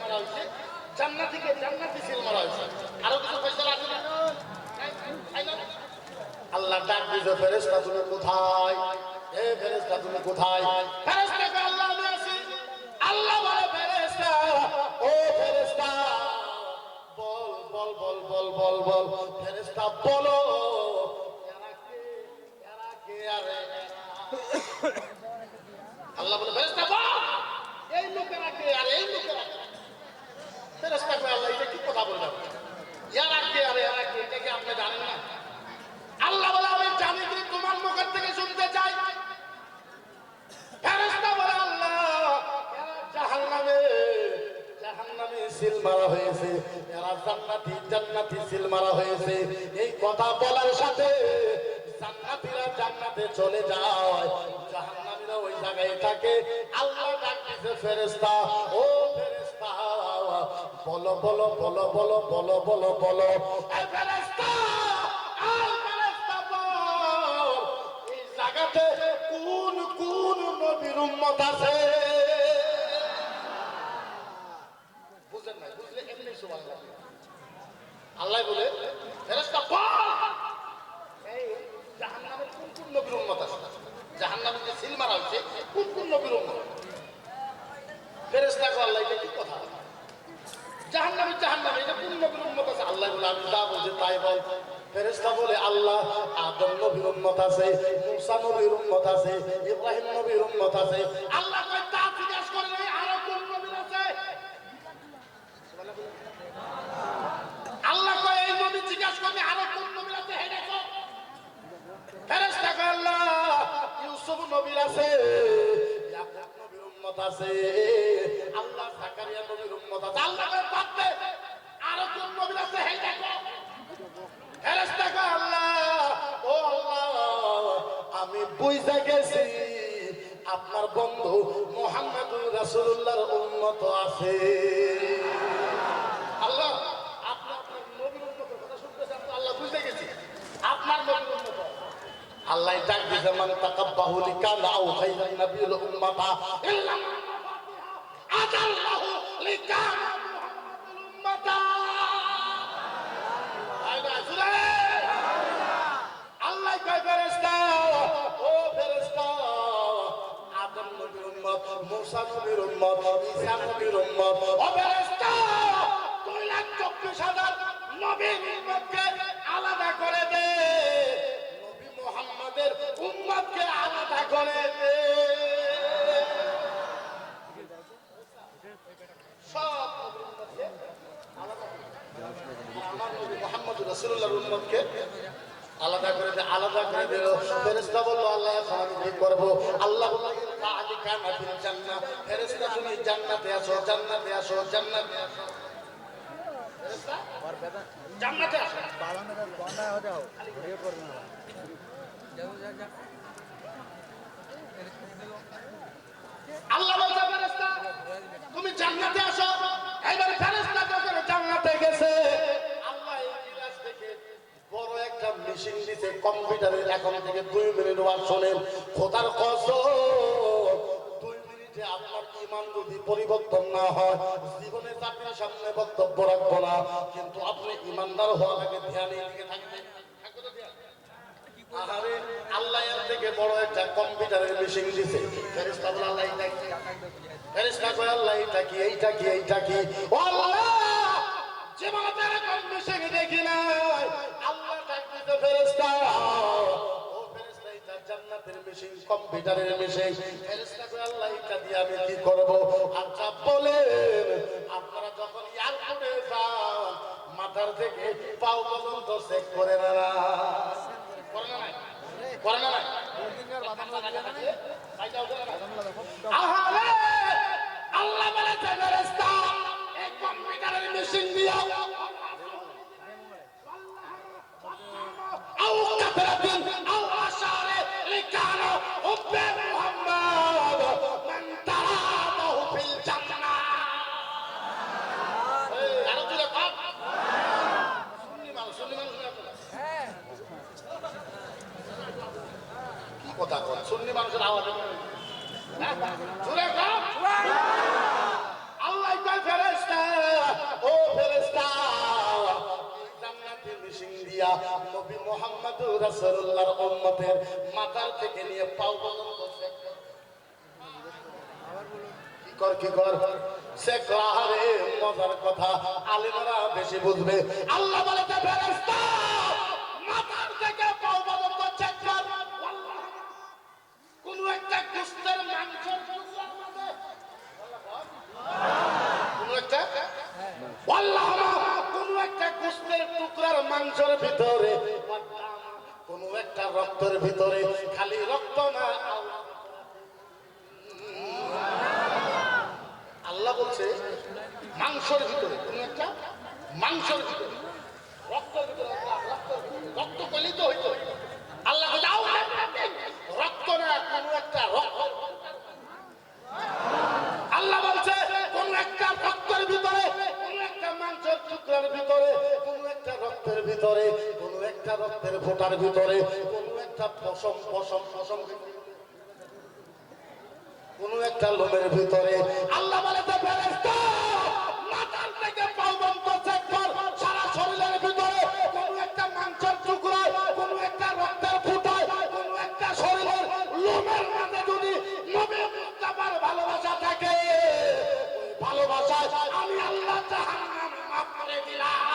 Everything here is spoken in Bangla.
মারা হয়েছে, জান্নাতীকে জান্নাতি সিল মারা হয়েছে। আরো কিছু ফয়সালা আছে না? আল্লাহ ডাক দিয়েছে, ফেরেশতা তুমি কোথায়? এ ফেরেশতা তুমি কোথায়? ফেরেশতাকে আল্লাহ আমি আছি। আল্লাহ বলে ফেরেশতা, ও ফেরেশতা বল বল বল বল বল বল। ফেরেশতা বলো এরা কে? এরা কে? আরে আল্লাহ বলে ফেরেশতা বল এই লোকেরা কে? আর এই লোকেরা কে? ফেরেশতা কয় আল্লাহ এটা কি কথা বললেন? এরা কে? আরে এরা কে? এটা কি আপনি জানেন না? আল্লাহ বলে আমি জানি, কিন্তু তোমার মুখের থেকে শুনতে চাই। ফেরেশতা বলে আল্লাহ এরা জাহান্নামে জাহান্নামে সিল মারা হয়েছে, এরা জান্নাতি জান্নাতি সিল মারা হয়েছে। এই কথা বলার সাথে জান্নাতীরা জান্নাতে চলে যায়, জাহান্নামীরা ওই জায়গায় থাকে। আল্লাহ ডাক দিয়েছে ফেরেশতা, ও ফেরেশতা বলো বলো বলো বলো বলো বলো বলো। এই ফেরেশতা এই জায়গাতে কোন কোন নবীর উম্মত আছে? বুঝেন না? বুঝলে এমনি সুবহানাল্লাহ। আল্লাহ বলে ফেরেশতা বল এই জাহান্নামের কোন কোন নবীর উম্মত আছে? জাহান্নামে যে সিল মারা হয়েছে কোন কোন নবীর উম্মত? ফেরেশতা কয় আল্লাহ এটা কি কথা? জাহান্নামে জাহান্নামে এটা কোন নবীর উম্মত আছে? আল্লাহ বলে আমি যা বলছি তাই বল। ফেরেশতা বলে আল্লাহ আদম নবীর উম্মত আছে, মূসা নবীর উম্মত আছে, ইব্রাহিম নবীর উম্মত আছে। আল্লাহ কয় তা জিজ্ঞাসা করে নাই আরো কোন নবীর আছে? আল্লাহ কয় এই নবী জিজ্ঞাসা করে আরো কোন নবীর আছে? হে দেখো ফেরেশতা কয় আল্লাহ ইউসুফ নবীর আছে, ইয়াকুব নবীর উম্মত আছে, আল্লাহ জাকারিয়া নবীর উম্মত আছে। আল্লাহ কয় বাদ দে আরো কোন নবীর আছে? হে দেখো ফেরেশতা কয় আল্লাহ ও আল্লাহ আমি বুঝা গেছি আপনার বন্ধু মুহাম্মদুর রাসূলুল্লাহর উম্মত আছে। আল্লাহ আপনি আপনার নবীর উম্মতের কথা শুনতেছেন তো আল্লাহ বুঝে গেছি আপনার নবীর উম্মত। আল্লাহ ডাক দিয়েছে মান তাকাব্বাহু লিকানা আও খাইরান নাবিয়ুল উম্মাতা ইল্লা আদাল্লাহু লিকানা মুহাম্মাদুল উম্মাতা। আল্লাহ কয় ফেরেশতা ও ফেরেশতা আদম নবীর উম্মত, মূসা নবীর উম্মত, ঈসা নবীর উম্মত। ও ফেরেশতা 2,24,000 নবীর উম্মতকে আলাদা করে দে, নবী মুহাম্মদের উম্মতকে আলাদা করে দে। সব নবীর উম্মতকে আলাদা করে দে, আমার নবী মুহাম্মদুর রাসূলুল্লাহর উম্মতকে আলাদা করে দে। আলাদা করে দিল। ফেরেশতা বলল আল্লাহ এখন আমি কি করব? আল্লাহ বলল ইনকা নাফিল জান্নাহ, ফেরেশতা তুমি জান্নাতে আসো, জান্নাতে আসো, জান্নাতে আসো। ফেরেশতা জান্নাতে আসো। বাবানের বন্ধা হয়ে যাও ভিডিও করবে না। যাও যা যা। আল্লাহ বলছে ফেরেশতা তুমি জান্নাতে আসো। এবার ফেরেশতা যখন জান্নাতে গেছে আল্লাহ এই বিলাস থেকে বড় একটা মেশিন দিতে, কম্পিউটারের এখন থেকে 2 মিনিট ওয়াজ শোনেন, খোদার কসম 2 মিনিটে আপনার ঈমান যদি পরিবর্তন না হয় জীবনে চাকরির সামনে বক্তব্য রাখবো না, কিন্তু আপনি ঈমানদার হওয়া লাগে, ধ্যানে দিকে থাকবেন। আহারে আল্লাহ এর থেকে বড় একটা কম্পিউটারের মেশিন দিছে। ফেরেশতা বলে আল্লাহ এটা কি? ফেরেশতা কয় আল্লাহ এটা কি? এইটা কি? এইটা কি? ও আল্লাহ জীবনে এরকম মেশিন দেখি নাই। আল্লাহ ডাকতে ফেরেশতা ও ফেরেশতা এটা জান্নাতের মেশিন, কম্পিউটারের মেশিন। ফেরেশতা কয় আল্লাহ এটা দিয়ে আমি কি করব? আচ্ছা বলেন আপনারা যখন এয়ারপোর্টে যান মাথার থেকে পাও পর্যন্ত চেক করে না? করে না নাই? করে না নাই? আহারে আল্লাহ বলে ফেরেশতা এই কম্পিউটারের মেশিন দিয়া আও কাফরাতিন আও আশারে লিকানো হুব্বে মুহাম্মদ মান তারাদাহু ফিল জান্নাহ। এই আরো জোরে কর। সুন্নি মানুষ হ্যাঁ কি কথা কর? সুন্নি মানুষের আওয়াজ জোরে রাসূলুল্লাহর উম্মতের মাথার থেকে নিয়ে পাও পর্যন্ত কি কর সে কারে মজার কথা আলেমরা বেশি বুঝবে। আল্লাহ বলে যে ফেরেশতা মাথার থেকে পাও পর্যন্ত চেক কর। কোন একটা গোশতের মাংসের টুকরার মধ্যে কোন একটা আল্লাহ কোন একটা গোশতের টুকরার মাংসের ভিতরে কোন একটা রক্তের ভিতরে খালি রক্ত না আল্লাহ বলছে মাংসের ভিতরে কোন একটা মাংসের ভিতরে রক্তের ভিতরে রক্ত কইলেই তো হইতো। আল্লাহ যাও রক্ত না কোন একটা রক্ত। আল্লাহ বলছে কোন একটা রক্তের ভিতরে কোন একটা মাংসের টুকরার ভিতরে কোন একটা রক্তের ভিতরে কোন একটা রক্তের ফোঁটার ভিতরে কোন একটা পশম কোন একটা লোমের ভিতরে আল্লাহ বলে যে ফেরেশতা মাথার থেকে পা পর্যন্ত চেক কর। সারা শরীরের ভিতরে কোন একটা মাংসের টুকরা কোন একটা রক্তের ফোঁটা কোন একটা শরীরের লোমের মাঝে যদি নবী মুস্তাফার ভালোবাসা থাকে ভালোবাসায় আমি আল্লাহ জাহান্নাম মাফ করে দিলাম।